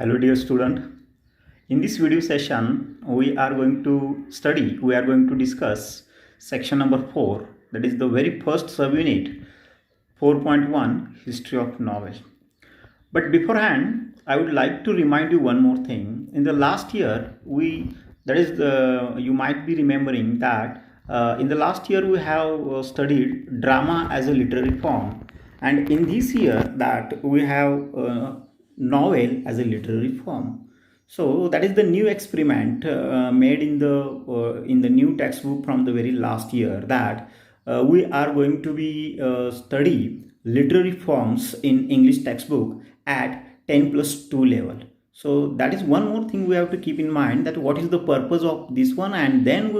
Hello dear student. In this video session we are going to discuss section number 4, that is the very first subunit 4.1 history of novel. But beforehand I would like to remind you one more thing. In the last year you might be remembering that in the last year we have studied drama as a literary form, and in this year that we have novel as a literary form. So that is the new experiment made in the new textbook from the very last year, that we are going to be study literary forms in English textbook at 10+2 level. So that is one more thing we have to keep in mind, that what is the purpose of this one, and then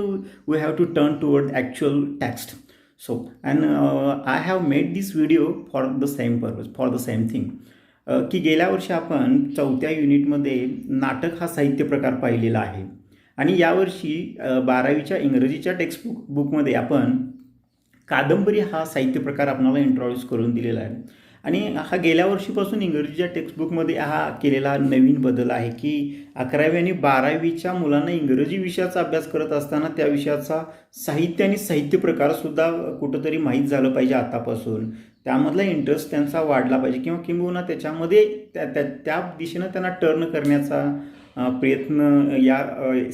we have to turn toward actual text. So and I have made this video for the same purpose, for the same thing. की गेल्या वर्षी आपण 4थ्या युनिटमध्ये नाटक हा साहित्य प्रकार पाहिलेला आहे, आणि यावर्षी 12वीच्या इंग्रजीच्या टेक्स्टबुकमध्ये आपण कादंबरी हा साहित्य प्रकार आपल्याला इंट्रोड्यूस करून दिलेला आहे. आणि हा गेल्या वर्षीपासून इंग्रजीच्या टेक्स्टबुकमध्ये हा केलेला नवीन बदल आहे की 11वी आणि 12वीच्या मुलांना इंग्रजी विषयाचा अभ्यास करत असताना त्या विषयाचा साहित्य आणि साहित्य प्रकारसुद्धा कुठंतरी माहीत झालं पाहिजे आतापासून. त्यामधला इंटरेस्ट त्यांचा वाढला पाहिजे, किंवा किंबहुना त्याच्यामध्ये त्या दिशेनं त्यांना टर्न करण्याचा प्रयत्न या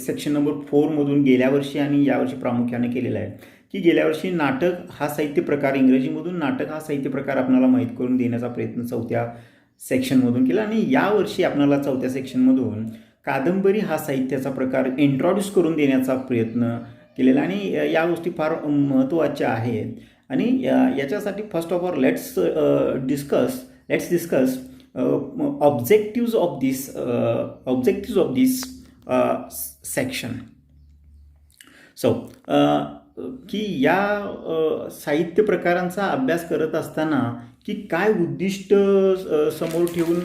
सेक्शन नंबर 4मधून गेल्या वर्षी आणि यावर्षी प्रामुख्याने केलेला आहे. की गेल्या वर्षी नाटक हा साहित्य प्रकार, इंग्रजीमधून नाटक हा साहित्य प्रकार आपल्याला माहीत करून देण्याचा प्रयत्न 4थ्या सेक्शनमधून केला, आणि यावर्षी आपल्याला 4थ्या सेक्शनमधून कादंबरी हा साहित्याचा प्रकार इंट्रोड्यूस करून देण्याचा प्रयत्न केलेला. आणि या गोष्टी फार महत्त्वाच्या आहेत. आणि याच्यासाठी first of all let's discuss objectives of this section. So की या साहित्य प्रकारांचा अभ्यास करत असताना की काय उद्दिष्ट समोर ठेवून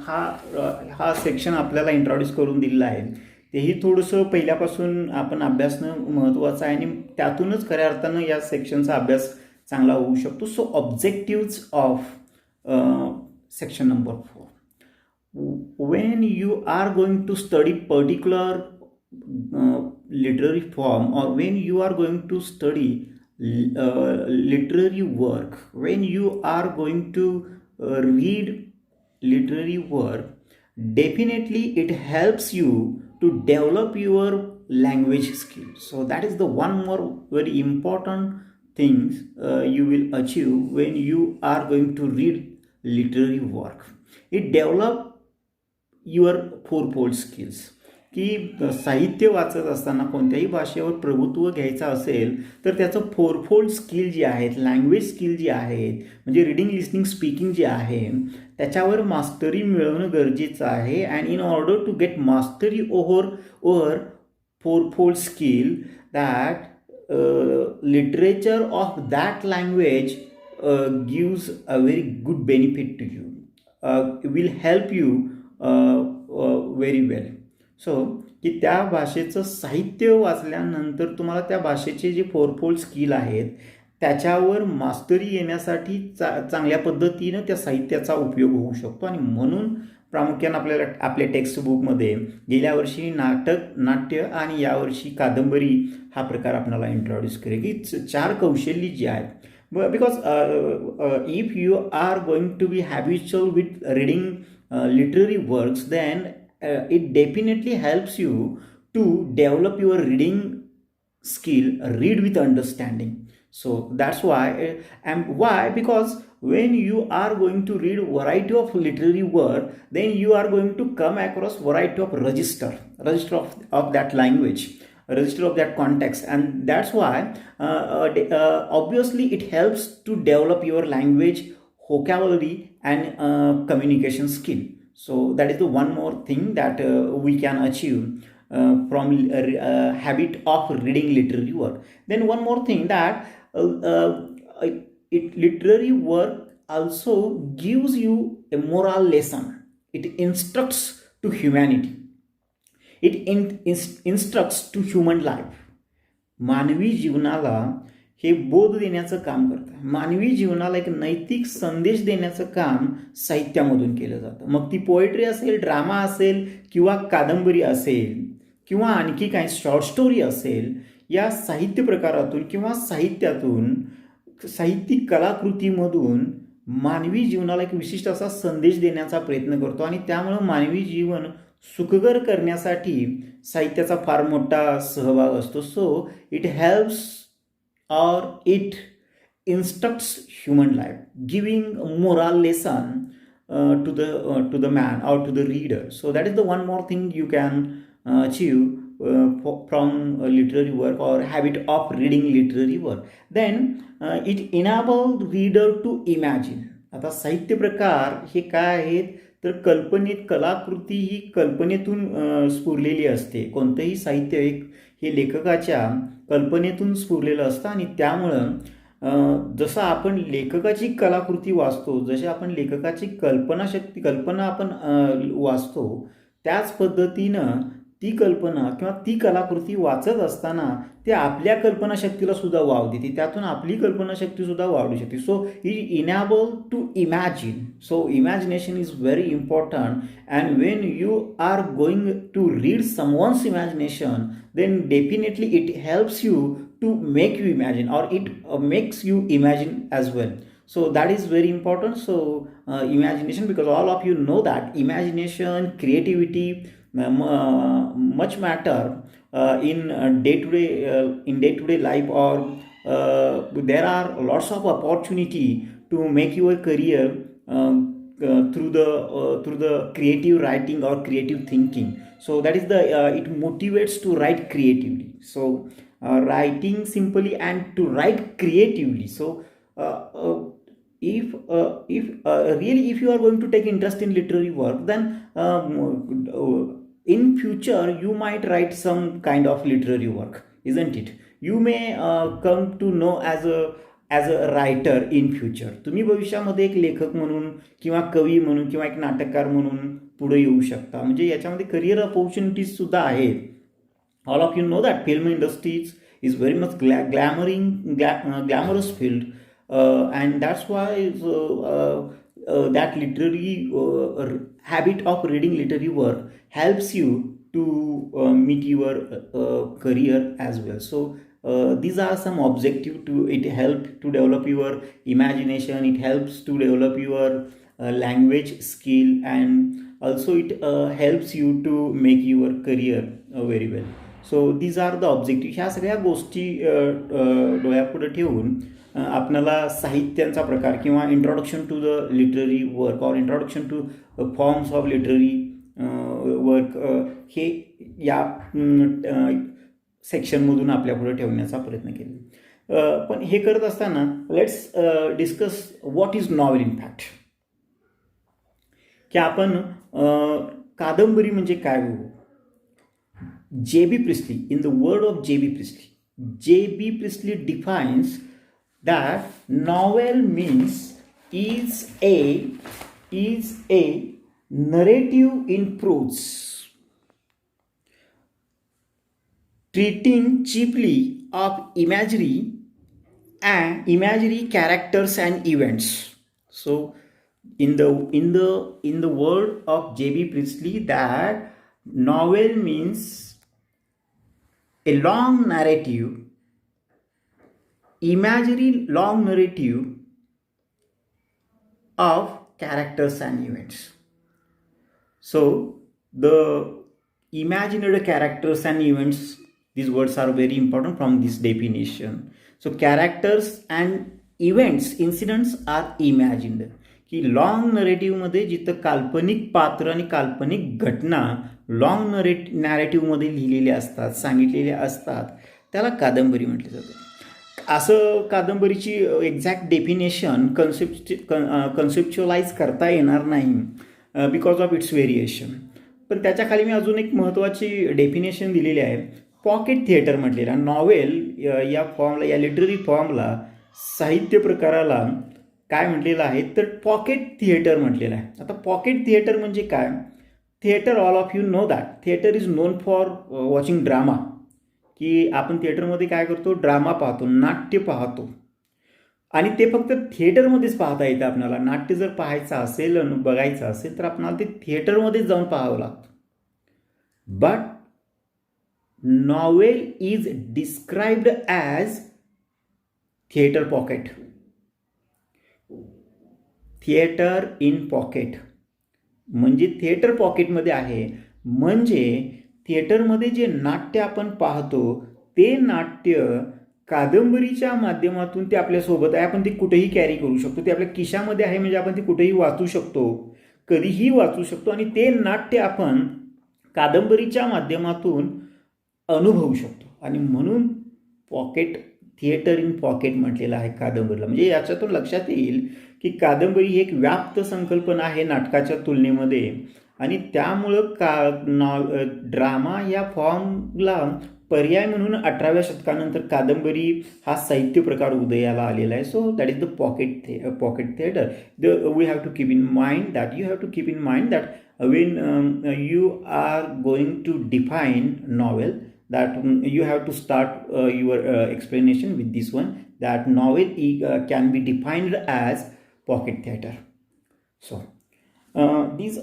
हा सेक्शन आपल्याला इंट्रोड्यूस करून दिलेला आहे, तेही थोडंसं पहिल्यापासून आपण अभ्यासणं महत्त्वाचं आहे, आणि त्यातूनच खऱ्या अर्थानं या सेक्शनचा अभ्यास चांगला होऊ शकतो. So objectives of section number 4. When you are going to study particular literary form, or when you are going to study literary work, when you are going to read literary work, definitely it helps you to develop your language skills. So that is the one more very important things you will achieve when you are going to read literary work. It develop your fourfold skills. की साहित्य वाचत असताना कोणत्याही भाषेवर प्रभुत्व घ्यायचं असेल तर त्याचं फोरफोल्ड स्किल जी आहेत, लँग्वेज स्किल जी आहेत, म्हणजे रिडिंग, लिस्निंग, स्पीकिंग जे आहे त्याच्यावर मास्टरी मिळवणं गरजेचं आहे. And in order to get mastery over fourfold skill, that literature of that language gives a very good benefit to you, will help you very well. So की त्या भाषेचं साहित्य वाचल्यानंतर तुम्हाला त्या भाषेचे जे फोरफोल्ड स्किल आहेत त्याच्यावर मास्टरी येण्यासाठी चांगल्या पद्धतीनं त्या साहित्याचा उपयोग होऊ शकतो. आणि म्हणून प्रामुख्यानं आपल्याला आपल्या टेक्स्टबुकमध्ये गेल्या वर्षी नाट्य आणि यावर्षी कादंबरी हा प्रकार आपल्याला इंट्रोड्यूस करेल, की 4 कौशल्य जी आहेत. Because if you are going to be habitual with reading literary works, then it definitely helps you to develop your reading skill, read with understanding. So that's why, and why, because when you are going to read variety of literary work, then you are going to come across variety of register of that language, register of that context, and that's why obviously it helps to develop your language vocabulary and communication skill. So that is the one more thing that we can achieve from habit of reading literary work. Then one more thing, that literary work also gives you a moral lesson. It instructs to humanity. It instructs to human life. मानवी जीवनाला हे बोध देण्याचं काम करतं. मानवी जीवनाला एक नैतिक संदेश देण्याचं काम साहित्यामधून केलं जातं. मग ती पोएट्री असेल, ड्रामा असेल किंवा कादंबरी असेल किंवा आणखी काही शॉर्ट स्टोरी असेल, या साहित्य प्रकारातून किंवा साहित्यातून, साहित्यिक कलाकृतीमधून मानवी जीवनाला एक विशिष्ट असा संदेश देण्याचा प्रयत्न करतो आणि त्यामुळं मानवी जीवन सुखकर करण्यासाठी साहित्याचा फार मोठा सहभाग असतो. So it helps or it instructs human life, giving a moral lesson to the man or to the reader. So that is the one more thing you can achieve from a literary work or habit of reading literary work. Then it enables reader to imagine. आता साहित्य प्रकार हे काय आहेत तर कल्पनेत, कलाकृती ही कल्पनेतून स्फुरलेली असते. कोणतंही साहित्य हे लेखकाच्या कल्पनेतून स्फुरलेलं असतं आणि त्यामुळं जसं आपण लेखकाची कलाकृती वाचतो, जशी आपण लेखकाची कल्पना आपण वाचतो, त्याच पद्धतीनं ती कल्पना किंवा ती कलाकृती वाचत असताना ते आपल्या कल्पनाशक्तीला सुद्धा वाव देते, त्यातून आपली कल्पनाशक्ती सुद्धा वाढू शकते. So it enable to imagine. So imagination is very important and when you are going to read someone's imagination then definitely it helps you to make you imagine or it makes you imagine as well. So that is very important. So imagination, because all of you know that imagination, creativity much matter in day-to-day life, or there are lots of opportunity to make your career through the creative writing or creative thinking. So that is the it motivates to write creatively. So writing simply and to write creatively. So if really if you are going to take interest in literary work, then in future you might write some kind of literary work, isn't it? You may come to know as a writer in future. तुम्ही भविष्यामध्ये एक लेखक म्हणून किंवा कवी म्हणून किंवा एक नाटककार म्हणून पुढे येऊ शकता. म्हणजे याच्यामध्ये करिअर अपॉर्च्युनिटीज सुद्धा आहेत. All of you know that film industries is very much glamorous field, and that's why that literary habit of reading literary work helps you to meet your career as well. So these are some objective to it help to develop your imagination, it helps to develop your language skill, and also it helps you to make your career very well. So these are the objectives. ह्या सगळ्या गोष्टी डोळ्यापुढे ठेवून आपल्याला साहित्यांचा प्रकार किंवा introduction to the literary work और introduction to forms of literary work हे या सेक्शनमधून आपल्यापुढे ठेवण्याचा प्रयत्न केला. पण हे करत असताना let's discuss what is novel in fact. की आपण कादंबरी म्हणजे काय हो. J.B. Priestley, in the word of J.B. Priestley defines that novel means is a narrative in prose, treating chiefly of imagery characters and events. So in the word of J.B. Priestley, that novel means a long narrative, long narrative of characters and events. So the imaginary characters and events, these words are very important from this definition. So characters and events, incidents are imagined. की long नरेटिव्हमध्ये जिथं काल्पनिक पात्र आणि काल्पनिक घटना long नॅरेटिव्हमध्ये लिहिलेल्या असतात, सांगितलेल्या असतात, त्याला कादंबरी म्हटलं जातं. असं कादंबरीची एक्झॅक्ट डेफिनेशन कन्सेप्च्युअलाइज करता येणार नाही बिकॉज ऑफ इट्स व्हेरिएशन. पण त्याच्याखाली मी अजून एक महत्त्वाची डेफिनेशन दिलेली आहे. पॉकेट थिएटर म्हटलेला नॉवेल या फॉर्मला, या लिटररी फॉर्मला, साहित्य प्रकाराला काय म्हटलेलं आहे तर पॉकेट थिएटर म्हटलेलं आहे. आता पॉकेट थिएटर म्हणजे काय. Theatre, all of you know that theatre is non for watching drama की आपण थिएटरमध्ये काय करतो, ड्रामा पाहतो, नाट्य पाहतो आणि ते फक्त थिएटरमध्येच पाहता येतं आपल्याला. नाट्य जर पाहायचं असेल, बघायचं असेल तर आपल्याला ते थिएटरमध्येच जाऊन पाहावं लागतं. But novel is described as theatre pocket, theatre in pocket, म्हणजे थिएटर पॉकेटमध्ये आहे. म्हणजे थिएटरमध्ये जे नाट्य आपण पाहतो ते नाट्य कादंबरीच्या माध्यमातून ते आपल्यासोबत आहे, आपण ते कुठेही कॅरी करू शकतो, ते आपल्या खिशामध्ये आहे, म्हणजे आपण ते कुठेही वाचू शकतो, कधीही वाचू शकतो आणि ते नाट्य आपण कादंबरीच्या माध्यमातून अनुभवू शकतो. आणि म्हणून पॉकेट, थिएटर इन पॉकेट म्हटलेलं आहे कादंबरीला. म्हणजे याच्यातून लक्षात येईल की कादंबरी ही एक व्याप्त संकल्पना आहे नाटकाच्या तुलनेमध्ये आणि त्यामुळं ड्रामा या फॉर्मला पर्याय म्हणून 18व्या शतकानंतर कादंबरी हा साहित्य प्रकार उदयाला आलेला आहे. So that is the pocket theatre. We have to keep in mind that, you have to keep in mind that when you are going to define novel, that you have to start your explanation with this one, that novel can be defined as pocket theater. So these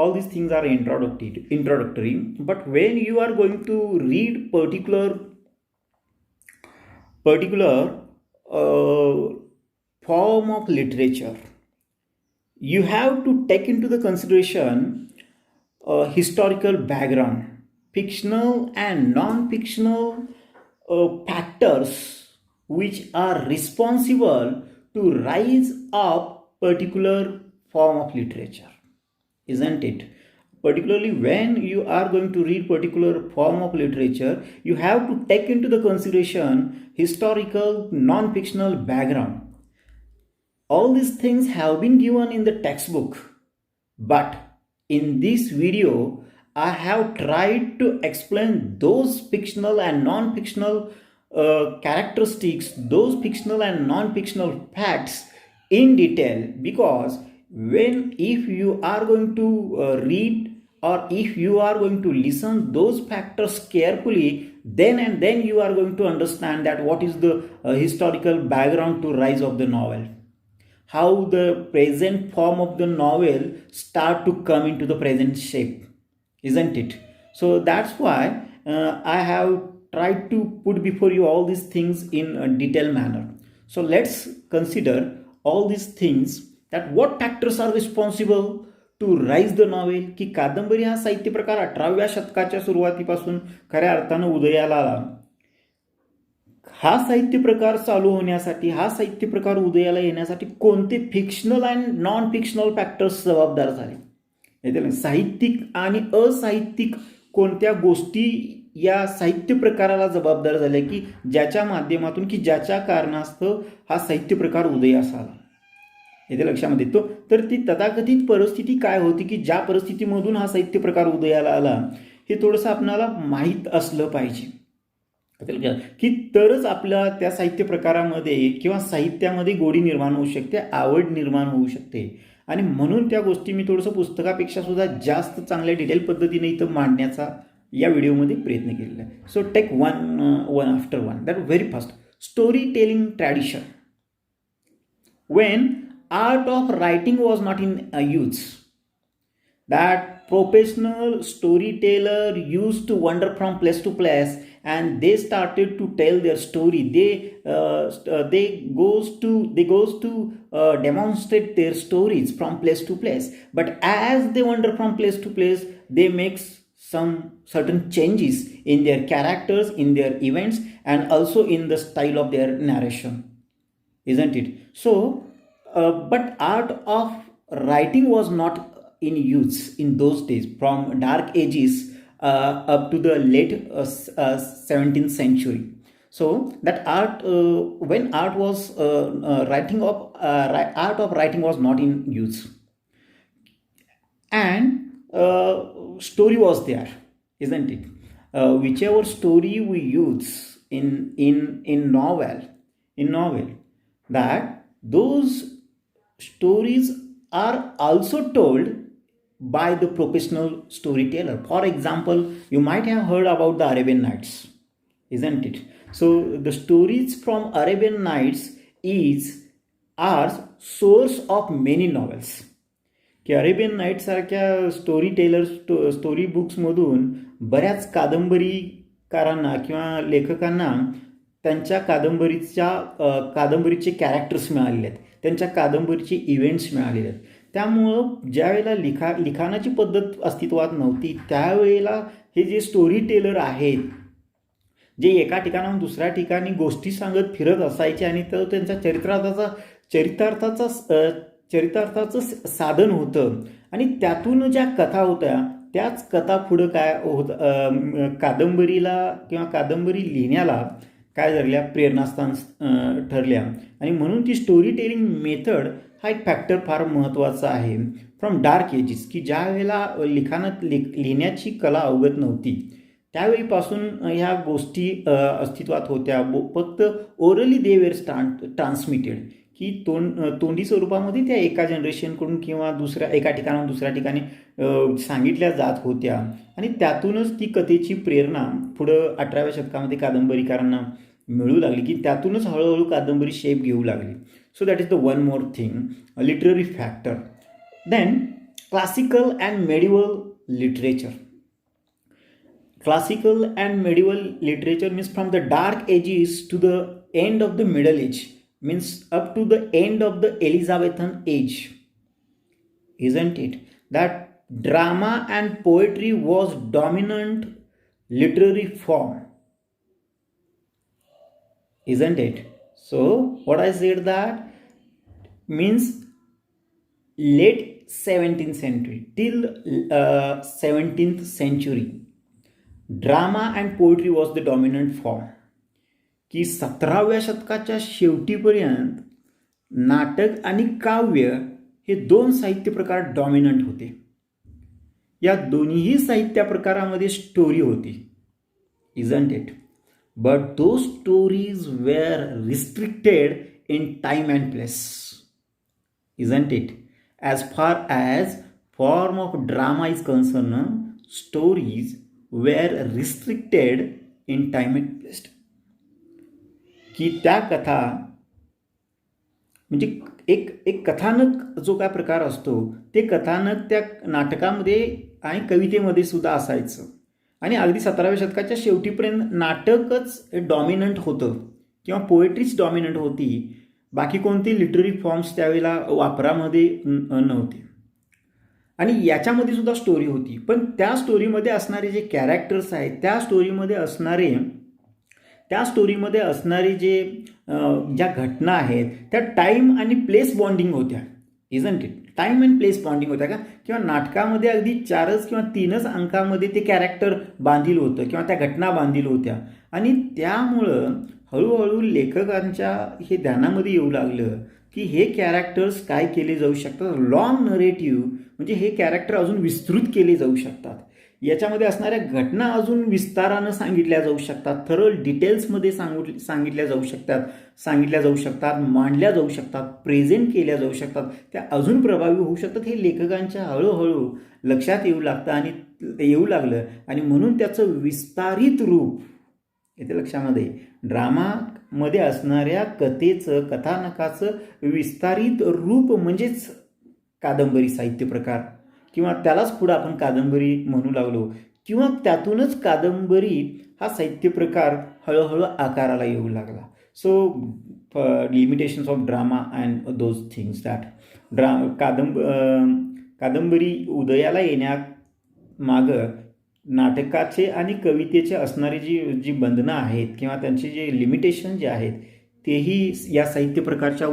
all these things are introductory, but when you are going to read particular form of literature, you have to take into the consideration historical background, fictional and non-fictional factors which are responsible to rise up particular form of literature, isn't it? Particularly when you are going to read particular form of literature, you have to take into the consideration historical non-fictional background. All these things have been given in the textbook, but in this video I have tried to explain those fictional and non-fictional characteristics, those fictional and non-fictional facts in detail, because if you are going to read or if you are going to listen those factors carefully, then you are going to understand that what is the historical background to rise of the novel, how the present form of the novel start to come into the present shape, isn't it? So that's why I have tried to put before you all these things in a detailed manner. So let's consider all these things, that what factors are responsible to rise the novel. की कादंबरी हा साहित्य प्रकार 18व्या शतकाच्या सुरुवातीपासून खऱ्या अर्थानं उदयाला आला. हा साहित्य प्रकार चालू होण्यासाठी, हा साहित्य प्रकार उदयाला येण्यासाठी कोणते fictional and non fictional factors जबाबदार झाले, साहित्यिक आणि असाहित्यिक कोणत्या गोष्टी या साहित्य प्रकाराला जबाबदार झाल्या की ज्याच्या माध्यमातून, की ज्याच्या कारणास्तव हा साहित्य प्रकार उदयास आला. येथे लक्षामध्ये येतो. तर ती तथाकथित परिस्थिती काय होती की ज्या परिस्थितीमधून हा साहित्य प्रकार उदयाला आला हे थोडंसं आपल्याला माहीत असलं पाहिजे, की तरच आपल्या त्या साहित्य प्रकारामध्ये किंवा साहित्यामध्ये गोडी निर्माण होऊ शकते, आवड निर्माण होऊ शकते. आणि म्हणून त्या गोष्टी मी थोडंसं पुस्तकापेक्षा सुद्धा जास्त चांगल्या डिटेल पद्धतीने इथं मांडण्याचा या व्हिडिओमध्ये प्रयत्न केलेला आहे. So take one after one. That very first, story telling tradition. When art of writing was not in use, that professional storyteller used to wander from place to place and they started to tell their story. They goes to demonstrate their stories from place to place, but as they wander from place to place they make some certain changes in their characters, in their events, and also in the style of their narration, isn't it? So but art of writing was not in use in those days, from dark ages up to the late 17th century. So that art, when art was art of writing was not in use, and story was there, isn't it? Whichever story we use in novel, that those stories are also told by the professional storyteller. For example, you might have heard about the Arabian Nights, isn't it? So the stories from Arabian Nights are source of many novels. की Arabian night सारख्या story tellers story बुक्समधून बऱ्याच कादंबरीकारांना किंवा लेखकांना त्यांच्या कादंबरीचे characters मिळालेले आहेत, त्यांच्या कादंबरीचे events मिळालेले आहेत. त्यामुळं ज्यावेळेला लिखाणाची पद्धत अस्तित्वात नव्हती त्यावेळेला हे जे स्टोरी टेलर आहेत, जे एका ठिकाणाहून दुसऱ्या ठिकाणी गोष्टी सांगत फिरत असायचे आणि तो त्यांच्या चरितार्थाचं साधन होतं आणि त्यातून ज्या कथा होत्या त्याच कथा पुढं काय होत कादंबरीला किंवा कादंबरी लिहिण्याला काय झाल्या प्रेरणास्थान ठरल्या. आणि म्हणून ती स्टोरी टेलिंग मेथड हा एक फॅक्टर फार महत्त्वाचा आहे. फ्रॉम डार्क एजेस, की ज्या वेळेला लिहिण्याची कला अवगत नव्हती त्यावेळीपासून ह्या गोष्टी अस्तित्वात होत्या. फक्त ओरली दे वेर ट्रान्समिटेड, की तोंडी स्वरूपामध्ये त्या एका जनरेशनकडून किंवा एका ठिकाणाहून दुसऱ्या ठिकाणी सांगितल्या जात होत्या आणि त्यातूनच ती कथेची प्रेरणा पुढं 18व्या शतकामध्ये कादंबरीकारांना मिळू लागली, की त्यातूनच हळूहळू कादंबरी शेप घेऊ लागली. So that is the one more thing, literary factor. Then classical and medieval literature. Classical and medieval literature means from the dark ages to the end of the middle age, means up to the end of the Elizabethan age, isn't it? That drama and poetry was dominant literary form, isn't it? So what I said that means late 17th century till 17th century drama and poetry was the dominant form. की 17व्या शतकाच्या शेवटीपर्यंत नाटक आणि काव्य हे दोन साहित्य प्रकार dominant होते. या दोन्हीही साहित्य प्रकारामध्ये स्टोरी होती, isn't it? But though stories were restricted in time and place, isn't it? As far as form of drama is concern, stories were restricted in time and place. की त्या कथा म्हणजे एक कथानक जो काय प्रकार असतो ते कथानक त्या नाटकामध्ये आणि कवितेमध्ये सुद्धा असायचं. आणि अगदी 17व्या शतकाच्या शेवटीपर्यंत नाटकच डॉमिनंट होतं किंवा पोएट्रीच डॉमिनंट होती. बाकी कोणते लिटररी फॉर्म्स त्यावेळेला वापरामध्ये नव्हते. आणि याच्यामध्ये सुद्धा स्टोरी होती, पण त्या स्टोरीमध्ये असणारे जे कॅरेक्टर्स आहेत, त्या स्टोरीमध्ये असणारे जे ज्या घटना आहेत त्या टाईम आणि प्लेस बॉन्डिंग होत्या, isn't it? Time and place bonding होत्या का? किंवा नाटकामध्ये अगदी 4 किंवा 3 अंकामध्ये ते कॅरेक्टर बांधील होतं किंवा त्या घटना बांधील होत्या. आणि त्यामुळं हळूहळू लेखकांच्या हे ध्यानामध्ये येऊ लागलं की हे कॅरेक्टर्स काय केले जाऊ शकतात. लॉंग नरेटिव्ह म्हणजे हे कॅरेक्टर अजून विस्तृत केले जाऊ शकतात, याच्यामध्ये असणाऱ्या घटना अजून विस्तारानं सांगितल्या जाऊ शकतात, थरल डिटेल्समध्ये सांगितल्या जाऊ शकतात, मांडल्या जाऊ शकतात, प्रेझेंट केल्या जाऊ शकतात, त्या अजून प्रभावी होऊ शकतात. हे लेखकांच्या हळूहळू लक्षात येऊ लागलं आणि म्हणून त्याचं विस्तारित रूप येते लक्षामध्ये. ड्रामामध्ये असणाऱ्या कथानकाचं विस्तारित रूप म्हणजेच कादंबरी साहित्य प्रकार, किंवा त्यालाच पुढं आपण कादंबरी म्हणू लागलो, किंवा त्यातूनच कादंबरी हा साहित्य प्रकार हळूहळू आकाराला येऊ लागला. So limitations of drama and those things that कादंबरी उदयाला येण्यामागं नाटकाचे आणि कवितेचे असणारी जी बंधनं आहेत किंवा त्यांचे जे लिमिटेशन जे आहेत तेही या साहित्य प्रकारच्या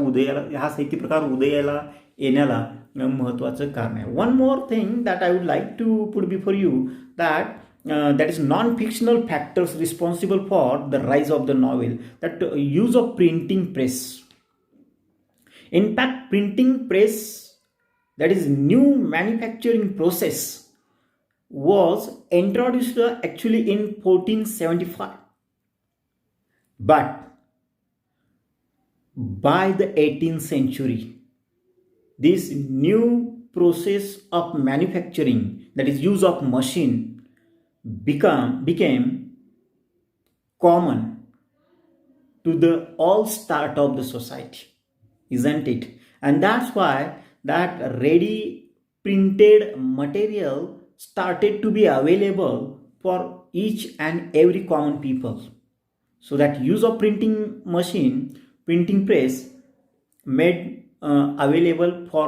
हा साहित्य प्रकार उदयाला येण्याला महत्त्वाचं कारण आहे. One more thing that I would like to put before you that is non fictional factors responsible for the rise of the novel, that use of printing press. In fact, printing press, that is new manufacturing process, was introduced actually in 1475. But by the 18th century, this new process of manufacturing, that is use of machine, became common to the all start of the society, isn't it? And that's why that ready printed material started to be available for each and every common people. So that use of printing machine, printing press made available for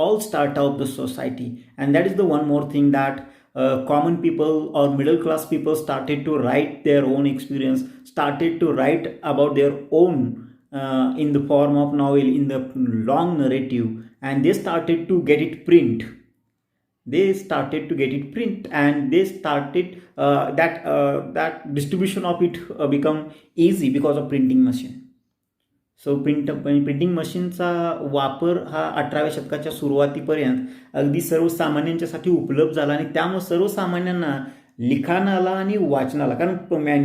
all strata of the society. And that is the one more thing, that common people or middle class people started to write their own experience, started to write about their own in the form of novel, in the long narrative, and they started to get it print. And they started that distribution of it become easy because of printing machine. So printing मशीनचा वापर हा 18व्या शतकाच्या सुरुवातीपर्यंत अगदी सर्वसामान्यांच्यासाठी उपलब्ध झाला, आणि त्यामुळे सर्वसामान्यांना लिखाणाला आणि वाचनाला, कारण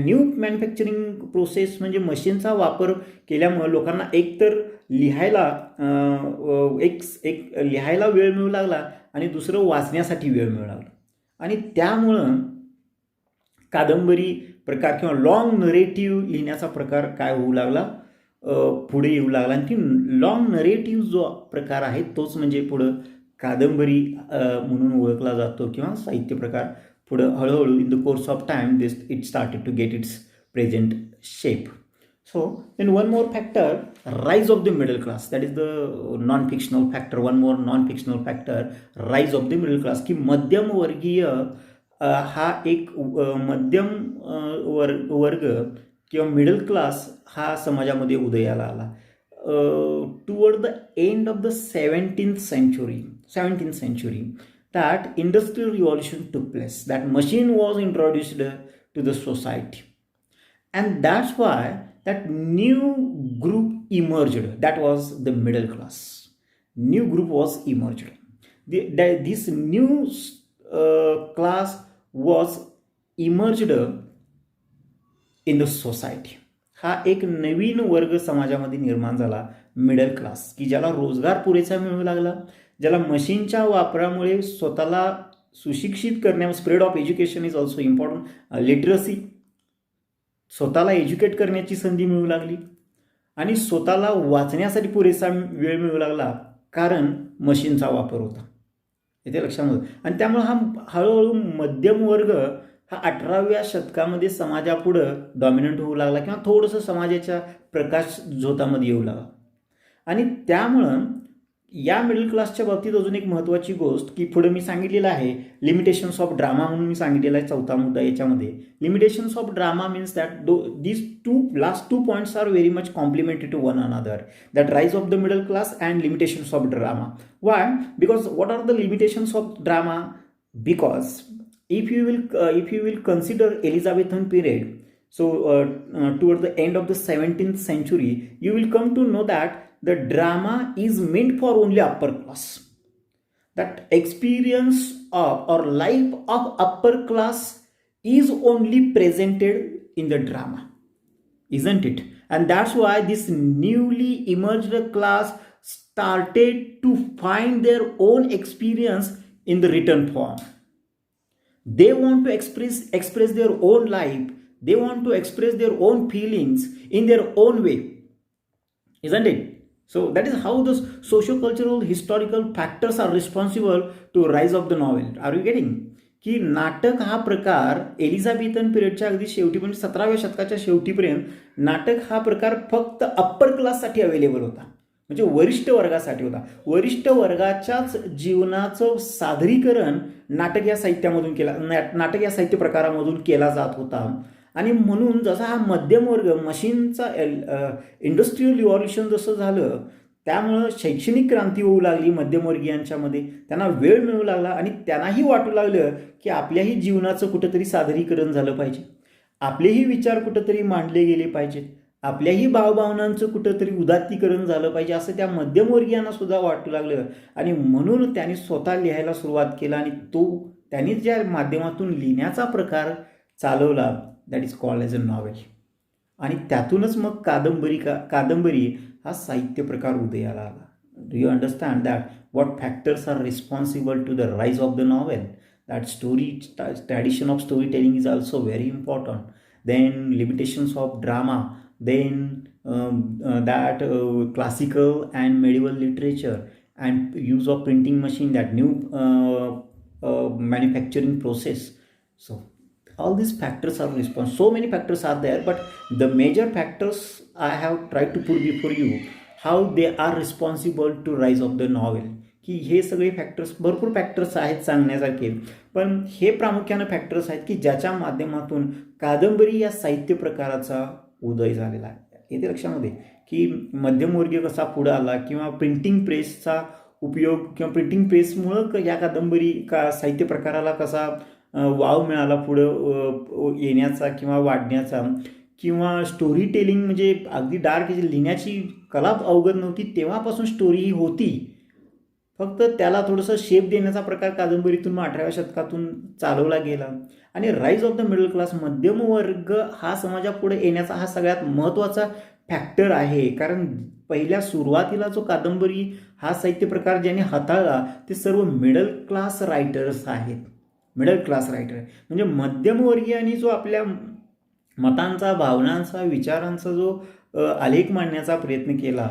न्यू मॅन्युफॅक्चरिंग प्रोसेस म्हणजे मशीनचा वापर केल्यामुळे लोकांना एकतर लिहायला एक लिहायला वेळ मिळू लागला, आणि दुसरं वाचण्यासाठी वेळ मिळू लागला. आणि त्यामुळं कादंबरी प्रकार किंवा लॉंग नरेटिव्ह लिहिण्याचा प्रकार काय होऊ लागला, पुढे येऊ लागला. आणि ती लॉंग नरेटिव्ह जो प्रकार आहे तोच म्हणजे पुढं कादंबरी म्हणून ओळखला जातो, किंवा साहित्य प्रकार पुढं हळूहळू in the course of time it started to get its present shape. So then one more factor, rise of the middle class, that is the non fictional factor. One more non fictional factor, rise of the middle class, की मध्यमवर्गीय हा एक मध्यम वर्ग किंवा middle class हा समाजामध्ये उदयाला आला. Toward the end of the 17th century that industrial revolution took place, that machine was introduced to the society, and that's why that new group emerged, that was the middle class. New group was emerged. This new class was emerged in the society. हा एक नवीन वर्ग समाजामध्ये निर्माण झाला, middle class, की ज्याला रोजगार पुरेसा मिळू लागला, ज्याला मशीनच्या वापरामुळे स्वतःला सुशिक्षित करण्यावर, spread of education is also important, literacy, स्वतःला एज्युकेट करण्याची संधी मिळू लागली, आणि स्वतःला वाचण्यासाठी पुरेसा वेळ मिळू लागला, कारण मशीनचा वापर होता. इथे लक्षात. आणि त्यामुळे हा हळूहळू मध्यम वर्ग हा 18व्या शतकामध्ये समाजापुढं डॉमिनंट होऊ लागला, किंवा थोडंसं समाजाच्या प्रकाश झोतामध्ये येऊ लागला. आणि त्यामुळं या मिडल क्लासच्या बाबतीत अजून एक महत्त्वाची गोष्ट, की पुढे मी सांगितलेलं आहे लिमिटेशन्स ऑफ ड्रामा म्हणून मी सांगितलेला आहे चौथा मुद्दा याच्यामध्ये. Limitations of drama means that these last two points are very much complementary to one another, that rise of the middle class and limitations of drama. Why? Because what are the limitations of drama? Because if you will consider Elizabethan period, so toward the end of the 17th century, you will come to know that the drama is meant for only upper class. That experience of or life of upper class is only presented in the drama, isn't it? And that's why this newly emerged class started to find their own experience in the written form. They want to express their own life. They want to express their own feelings in their own way, isn't it? So that is how the socio-cultural historical factors are responsible to rise of the novel. Are you getting? की नाटक हा प्रकार एलिझाबेथन पिरियडच्या अगदी शेवटी, म्हणजे 17व्या शतकाच्या शेवटीपर्यंत नाटक हा प्रकार फक्त अप्पर क्लाससाठी अवेलेबल होता, म्हणजे वरिष्ठ वर्गासाठी होता. वरिष्ठ वर्गाच्याच जीवनाचं सादरीकरण नाटक या साहित्यामधून नाटक या साहित्य प्रकारामधून केला जात होता. आणि म्हणून जसा हा मध्यम वर्ग, मशीनचा इंडस्ट्रियल रिव्हॉल्युशन जसं झालं, त्यामुळं शैक्षणिक क्रांती होऊ लागली मध्यमवर्गीयांच्यामध्ये, त्यांना वेळ मिळू लागला, आणि त्यांनाही वाटू लागलं की आपल्याही जीवनाचं कुठंतरी सादरीकरण झालं पाहिजे, आपलेही विचार कुठंतरी मांडले गेले पाहिजेत, आपल्याही भावभावनांचं कुठंतरी उदात्तीकरण झालं पाहिजे, असं त्या मध्यमवर्गीयांना सुद्धा वाटू लागलं. आणि म्हणून त्यांनी स्वतः लिहायला सुरुवात केला, आणि त्यांनी ज्या माध्यमातून लिहिण्याचा प्रकार चालवला, that is called as a novel. आणि त्यातूनच मग कादंबरी हा साहित्य प्रकार उदयाला आला. Do you understand that what factors are responsible to the rise of the novel? That story tradition of story telling is also very important. then limitations of drama, then that classical and medieval literature, and use of printing machine, that new manufacturing process. So all these factors are responsible. So many factors are there, but the major factors I have tried to put before you, how they are responsible to rise of the novel. की हे सगळे factors, भरपूर factors आहेत सांगण्यासारखे, पण हे प्रामुख्यानं factors आहेत की ज्याच्या माध्यमातून कादंबरी या साहित्य प्रकाराचा उदय झालेला आहे. येते लक्षामध्ये की मध्यमवर्गीय कसा पुढे आला, किंवा प्रिंटिंग प्रेसचा उपयोग, किंवा प्रिंटिंग प्रेसमुळं या कादंबरी का साहित्य प्रकाराला कसा वाव मिळाला पुढं येण्याचा किंवा वाढण्याचा, किंवा स्टोरी टेलिंग म्हणजे अगदी डार्क लिहिण्याची कला अवगत नव्हती, तेव्हापासून स्टोरी ही होती, फक्त त्याला थोडंसं शेप देण्याचा प्रकार कादंबरीतून 18व्या शतकातून चालवला गेला. आणि rise of the middle class, मध्यमवर्ग हा समाजापुढे येण्याचा हा सगळ्यात महत्त्वाचा फॅक्टर आहे. कारण पहिल्या सुरुवातीला जो कादंबरी हा साहित्य प्रकार ज्याने हाताळला ते सर्व मिडल क्लास रायटर्स आहेत. मिडल क्लास रायटर म्हणजे मध्यमवर्गीयांनी जो आपल्या मतांचा, भावनांचा, विचारांचा जो आलेख मांडण्याचा प्रयत्न केला,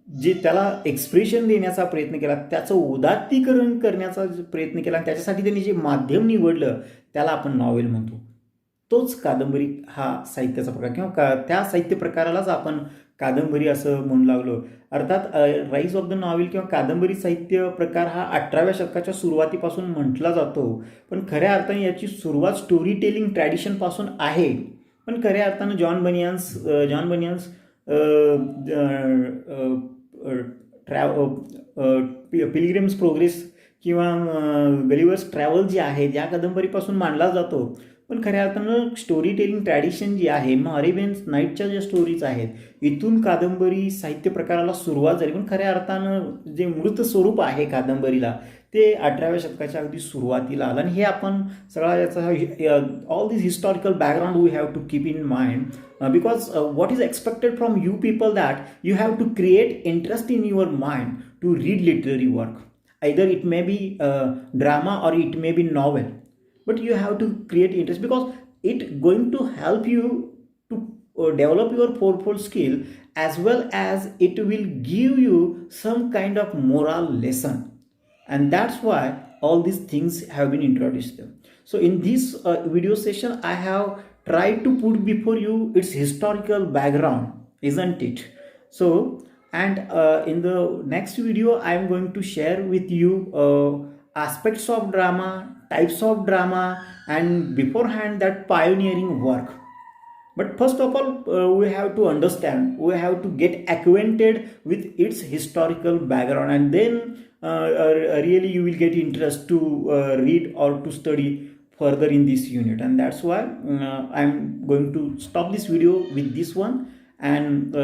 जे त्याला एक्सप्रेशन देण्याचा प्रयत्न केला, त्याचं उदात्तीकरण करण्याचा प्रयत्न केला, त्याच्यासाठी त्यांनी जे माध्यम निवडलं त्याला आपण नॉवेल म्हणतो. तोच कादंबरी हा साहित्याचा प्रकार, किंवा त्या साहित्य प्रकारालाच आपण कादंबरी असं म्हणू लागलो. अर्थात राईज ऑफ द नॉवेल किंवा कादंबरी साहित्य प्रकार हा 18व्या शतकाच्या सुरुवातीपासून म्हटला जातो, पण खऱ्या अर्थाने याची सुरुवात स्टोरी टेलिंग ट्रॅडिशनपासून आहे. पण खऱ्या अर्थानं जॉन बनियन्स पिलग्रिम्स प्रोग्रेस किंवा गलिवर्स ट्रॅव्हल जे आहे या कादंबरीपासून मांडला जातो. पण खऱ्या अर्थानं स्टोरी टेलिंग ट्रॅडिशन जी आहे, मग अरेबियन नाईटच्या ज्या स्टोरीज आहेत, इथून कादंबरी साहित्य प्रकाराला सुरुवात झाली. पण खऱ्या अर्थानं जे मृत स्वरूप आहे कादंबरीला ते 18व्या शतकाच्या अगदी सुरुवातीला आलं. आणि हे आपण सगळा याचा all this historical background we have to keep in mind, because what is expected from you people that you have to create interest in your mind to read literary work. either it may be drama or it may be novel, but you have to create interest, because it going to help you to develop your fourfold skill, as well as it will give you some kind of moral lesson, and that's why all these things have been introduced there. So in this video session I have tried to put before you its historical background, isn't it? So, and in the next video I am going to share with you aspects of drama, types of drama, and beforehand that pioneering work. But first of all, we have to understand, we have to get acquainted with its historical background, and then really you will get interest to read or to study further in this unit. And that's why I am going to stop this video with this one, and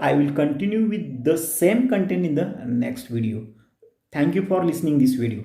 I will continue with the same content in the next video. Thank you for listening this video.